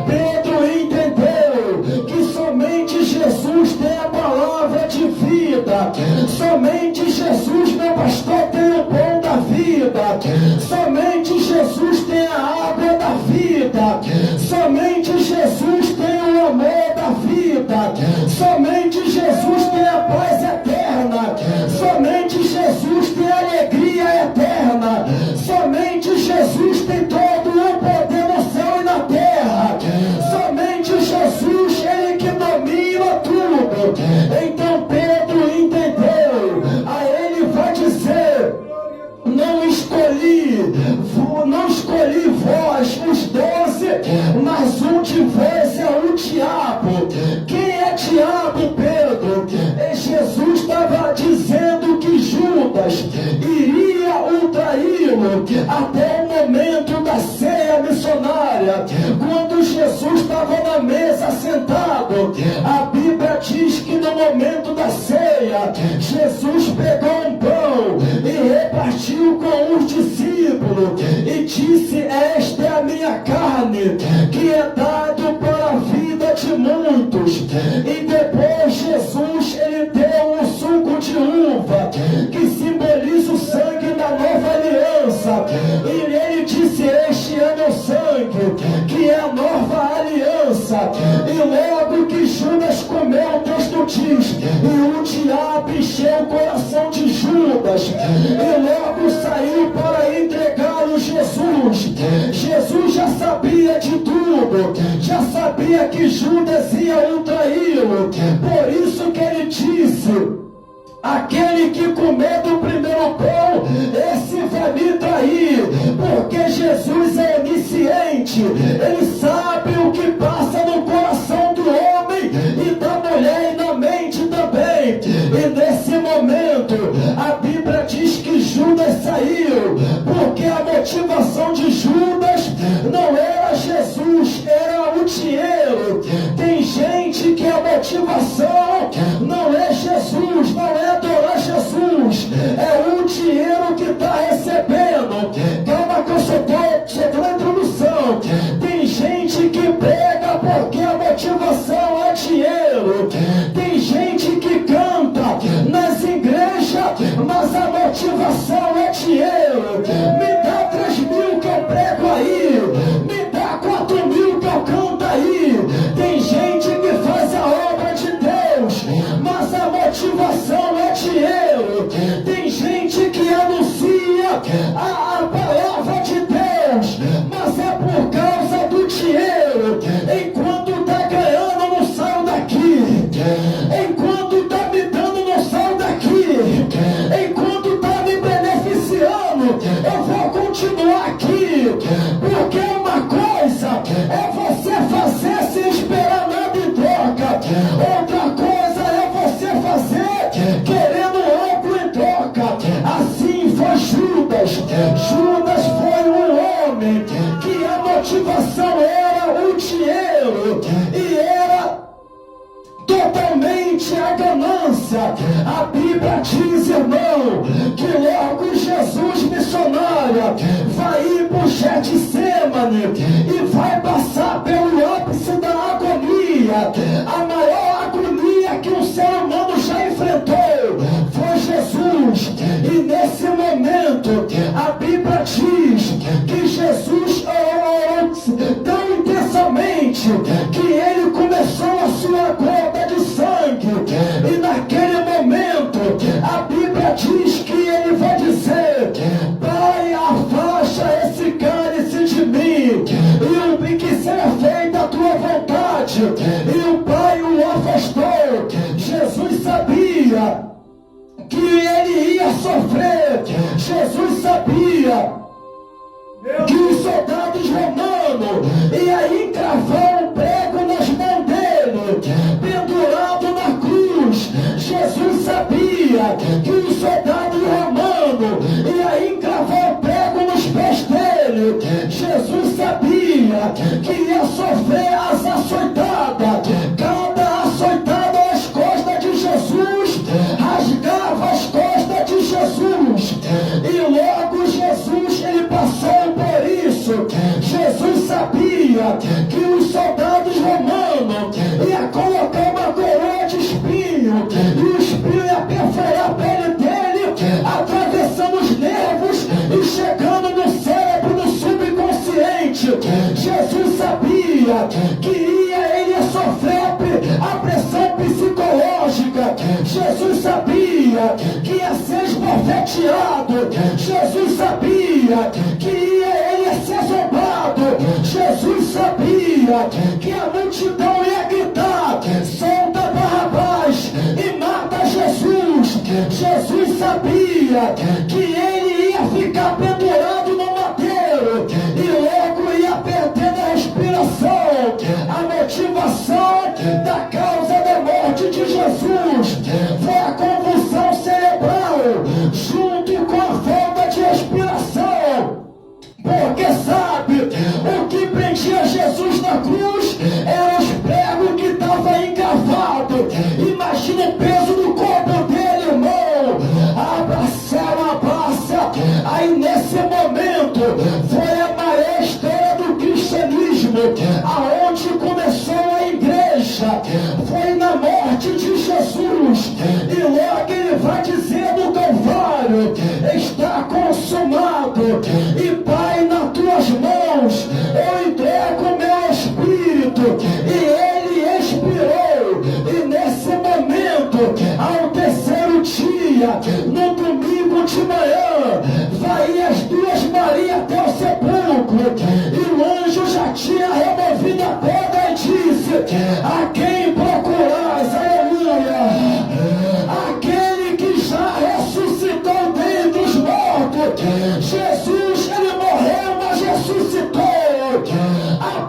Pedro entendeu que somente Jesus tem a palavra de vida. Somente Jesus, meu pastor, tem o pão da vida. Somente Jesus tem a água da vida. Somente Jesus tem o amor da vida. Somente Jesus tem a paz eterna. Somente Jesus tem a alegria eterna. Somente Jesus tem todo o poder no céu e na terra. Somente Jesus, Ele que domina tudo. Então Pedro entendeu. Aí ele vai dizer: não escolhi vós, os 12, mas um de vós é o diabo. Quem é diabo, Pedro? Jesus estava dizendo que Judas iria o traí-lo até o momento da ceia missionária. Quando Jesus estava na mesa sentado, a Bíblia diz que no momento da ceia, Jesus pegou um pão e repartiu com os discípulos e disse: esta é a minha carne, que é dado para a vida de muitos. E depois Jesus, ele deu um suco de uva, que simboliza o sangue da nova aliança. E ele disse: este é meu sangue, que é a nova aliança. E logo que Judas comeu, o texto diz, e o diabo encheu o coração de Judas, e logo saiu para entregá-lo Jesus. Jesus já sabia de tudo, já sabia que Judas ia o traí-lo. Por isso que ele disse: aquele que comer do primeiro pão, esse vai me trair. Porque Jesus é onisciente, ele sabe o que passa no coração do homem e da mulher e na mente também. E nesse momento a Bíblia diz que Judas saiu, porque a motivação de Judas não era Jesus, era o dinheiro. Tem gente que a motivação não é Jesus, não é adorar Jesus, é o dinheiro que está recebendo. Calma que eu só estou na introdução. Tem gente que prega porque a motivação é dinheiro. Tem gente que canta nas igrejas, mas a motivação é dinheiro. Me dá 3.000 que eu prego aí, me dá 4.000 que eu canto aí. Tem gente que faz a obra de Deus, mas a motivação é dinheiro. Tem gente que anuncia a palavra de Deus, mas é por causa do dinheiro. Enquanto está ganhando, não saio daqui. Enquanto está me dando, não saio daqui. Enquanto está me beneficiando, eu vou continuar aqui. Porque uma coisa é você fazer sem esperar nada em troca. Outra coisa é você fazer querendo algo em troca. Assim foi Judas. Judas foi um homem que a motivação era o dinheiro e era totalmente a ganância. A Bíblia diz, irmão, que logo Jesus missionário vai ir para o Getsemane e vai passar pelo ápice da agonia. A maior agonia que um ser humano já enfrentou foi Jesus. E nesse momento a Bíblia diz que Jesus orou tão intensamente que ele começou a sua gota de sangue. E naquele momento a Bíblia diz que ele vai dizer: Pai, afasta esse cálice de mim, e que seja feita a tua vontade. E o Pai o afastou. Jesus sabia que ele ia sofrer. Jesus sabia que os soldados romanos iam encravar um prego nas mãos dele, pendurado na cruz. Jesus sabia que os soldados romanos iam encravar um prego nos pés dele. Jesus sabia que ia sofrer as açoitadas. Cada açoitada às costas de Jesus rasgava as costas de Jesus. E logo Jesus, ele passou por isso. Jesus sabia sabia que os soldados romanos iam colocar uma coroa de espinho, e o espinho ia perfurar a pele dele, atravessando os nervos e chegando no cérebro, no subconsciente. Jesus sabia que ele ia sofrer a pressão psicológica. Jesus sabia que ia ser esbofeteado. Jesus sabia que ele ia ser zombado. Jesus sabia que a multidão ia gritar: solta Barrabás e mata Jesus. Jesus sabia que ele ia ficar pendurado no madeiro e logo ia perdendo a respiração. A motivação da causa da morte de Jesus foi a convulsão cerebral junto com a falta de respiração. Porque sabe, o que prendia Jesus na cruz era os pregos que estavam encavados. Imagina o peso do corpo dele, irmão. Abraçaram a praça. Aí nesse momento foi a maior história do cristianismo, aonde começou a igreja. Foi na morte de Jesus. E logo ele vai dizer no Calvário: está consumado. E Pai, nas tuas mãos eu entrego meu espírito. E ele expirou. E nesse momento, ao terceiro dia, no domingo de manhã, vai as duas Marias até o sepulcro. E o anjo já tinha removido a pedra e disse: a quem procurais? Aleluia! Aquele que já ressuscitou dentre os mortos. Jesus, ele morreu, mas ressuscitou. A